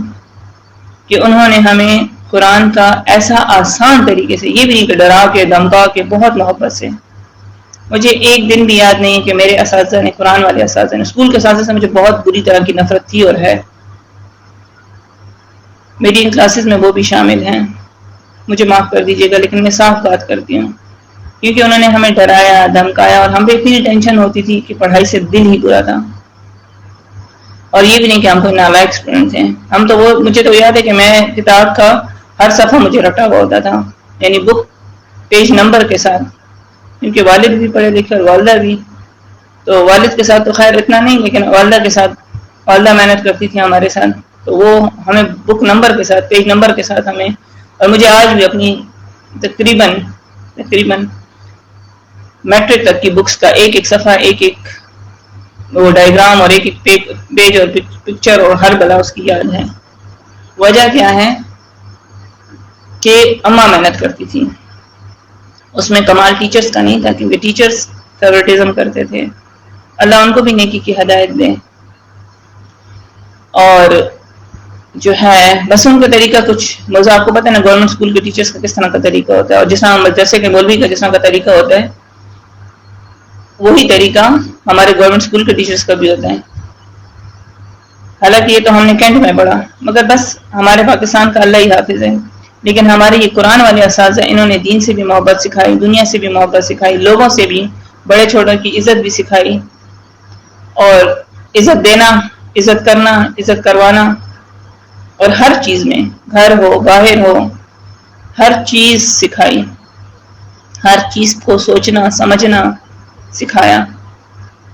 کہ انہوں نے ہمیں قرآن کا ایسا آسان طریقے سے, یہ بھی نہیں کہ ڈرا کے دھمکا کے, بہت محبت سے. مجھے ایک دن بھی یاد نہیں کہ میرے اساتذہ نے, قرآن والے اساتذہ نے, اسکول کے اساتذہ سے مجھے بہت بری طرح کی نفرت تھی اور ہے, میری ان کلاسز میں وہ بھی شامل ہیں, مجھے معاف کر دیجیے گا لیکن میں صاف بات کرتی ہوں, کیونکہ انہوں نے ہمیں ڈرایا دھمکایا, اور ہم پہ اتنی ٹینشن ہوتی تھی کہ پڑھائی سے دل ہی برا تھا. اور یہ بھی نہیں کہ ہم کوئی نالائق اسٹوڈنٹ ہیں, ہم تو وہ, مجھے تو یاد ہے کہ میں کتاب کا ہر صفحہ مجھے رٹا ہوا ہوتا تھا, یعنی بک پیج نمبر کے ساتھ, کیونکہ والد بھی پڑھے لکھے اور والدہ بھی, تو والد کے ساتھ تو خیر اتنا نہیں, لیکن والدہ کے ساتھ, والدہ محنت کرتی تھی ہمارے ساتھ, تو وہ ہمیں بک نمبر کے ساتھ, پیج نمبر کے ساتھ ہمیں, اور مجھے آج بھی اپنی تقریباً میٹرک تک کی بکس کا ایک ایک صفحہ, ایک ایک وہ ڈائیگرام اور ایک ایک پیج اور پکچر اور ہر بلا اس کی یاد ہے. وجہ کیا ہے کہ اماں محنت کرتی تھی, اس میں کمال ٹیچرز کا نہیں تھا, کیونکہ ٹیچرز فیورٹزم کرتے تھے. اللہ ان کو بھی نیکی کی ہدایت دے. اور جو ہے بس ان کا طریقہ کچھ مزہ, آپ کو پتہ ہے نا گورنمنٹ اسکول کے ٹیچرز کا کس طرح کا طریقہ ہوتا ہے, اور جس طرح مدرسے کے مولوی کا جس طرح کا طریقہ ہوتا ہے, وہی طریقہ ہمارے گورنمنٹ اسکول کے ٹیچرز کا بھی ہوتا ہے. حالانکہ یہ تو ہم نے کینٹ میں پڑھا, مگر بس ہمارے پاکستان کا اللہ ہی حافظ ہے. لیکن ہمارے یہ قرآن والے اساتذہ, انہوں نے دین سے بھی محبت سکھائی, دنیا سے بھی محبت سکھائی, لوگوں سے بھی, بڑے چھوٹوں کی عزت بھی سکھائی, اور عزت دینا, عزت کرنا, عزت کروانا, اور ہر چیز میں, گھر ہو باہر ہو, ہر چیز سکھائی, ہر چیز کو سوچنا سمجھنا سکھایا.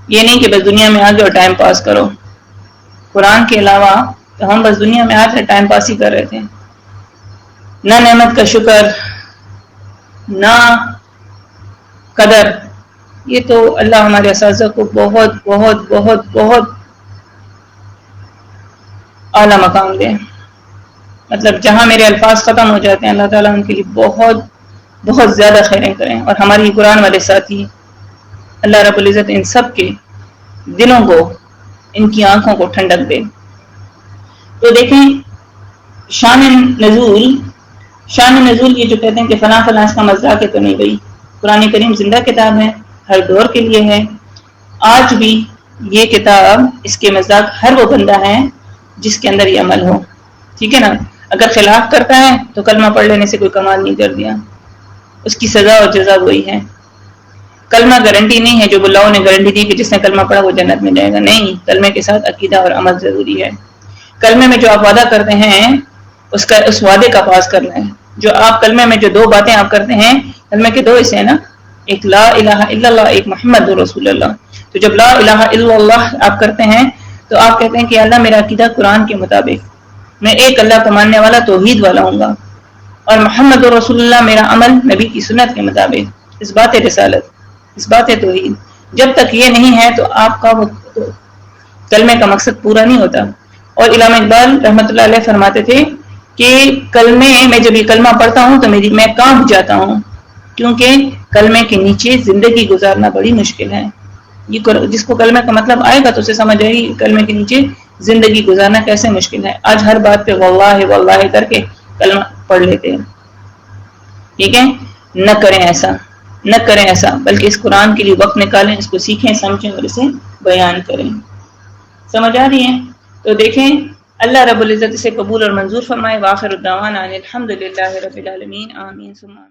یہ نہیں کہ بس دنیا میں آ گئے اور ٹائم پاس کرو. قرآن کے علاوہ تو ہم بس دنیا میں آتے ٹائم پاس ہی کر رہے تھے, نہ نعمت کا شکر نہ قدر. یہ تو اللہ ہمارے اساتذہ کو بہت بہت بہت بہت اعلیٰ مقام دے. مطلب جہاں میرے الفاظ ختم ہو جاتے ہیں, اللہ تعالیٰ ان کے لیے بہت بہت زیادہ خیریں کریں. اور ہماری قرآن والے ساتھی, اللہ رب العزت ان سب کے دلوں کو, ان کی آنکھوں کو ٹھنڈک دے. تو دیکھیں شان نزول, یہ جو کہتے ہیں کہ فلاں فلاں اس کا مذاق ہے, تو نہیں گئی. قرآن کریم زندہ کتاب ہے, ہر دور کے لیے ہے. آج بھی یہ کتاب, اس کے مذاق ہر وہ بندہ ہے جس کے اندر یہ عمل ہو, ٹھیک ہے نا. اگر خلاف کرتا ہے تو کلمہ پڑھ لینے سے کوئی کمال نہیں کر دیا, اس کی سزا اور جزا وہی ہے. کلمہ گارنٹی نہیں ہے, جو بلاؤں نے گارنٹی دی کہ جس نے کلمہ پڑھا وہ جنت میں جائے گا. نہیں, کلمے کے ساتھ عقیدہ اور عمل ضروری ہے. کلمے میں جو آپ وعدہ کرتے ہیں اس وعدے کا پاس کرنا ہے. جو آپ کلمے میں جو 2 باتیں آپ کرتے ہیں, کلمے کے 2 حصے ہیں نا, ایک لا الہ الا اللہ, ایک محمد رسول اللہ. تو جب لا الہ الا اللہ آپ کرتے ہیں تو آپ کہتے ہیں کہ اللہ میرا عقیدہ قرآن کے مطابق, میں ایک اللہ کو ماننے والا توحید والا ہوں گا, اور محمد رسول اللہ میرا عمل نبی کی سنت کے مطابق. اس بات رسالت, اس بات توحید. جب تک یہ نہیں ہے تو آپ کا کلمے کا مقصد پورا نہیں ہوتا. اور علامہ اقبال رحمۃ اللہ علیہ فرماتے تھے کہ کلمے میں جب یہ کلمہ پڑھتا ہوں تو میں کانپ جاتا ہوں, کیونکہ کلمے کے نیچے زندگی گزارنا بڑی مشکل ہے. یہ جس کو کلمے کا مطلب آئے گا تو اسے سمجھ آئے گی کلمے کے نیچے زندگی گزارنا کیسے مشکل ہے. آج ہر بات پہ واللہ واللہ کر کے کلمہ پڑھ لیتے ہیں, ٹھیک ہے، نہ کریں ایسا، نہ کریں ایسا، بلکہ اس قرآن کے لیے وقت نکالیں، اس کو سیکھیں، سمجھیں اور اسے بیان کریں۔ سمجھ آ رہی ہیں؟ تو دیکھیں اللہ رب العزت اسے قبول اور منظور فرمائے۔ وآخر الدعوانا ان الحمد للہ رب العالمین، آمین ثم آمین۔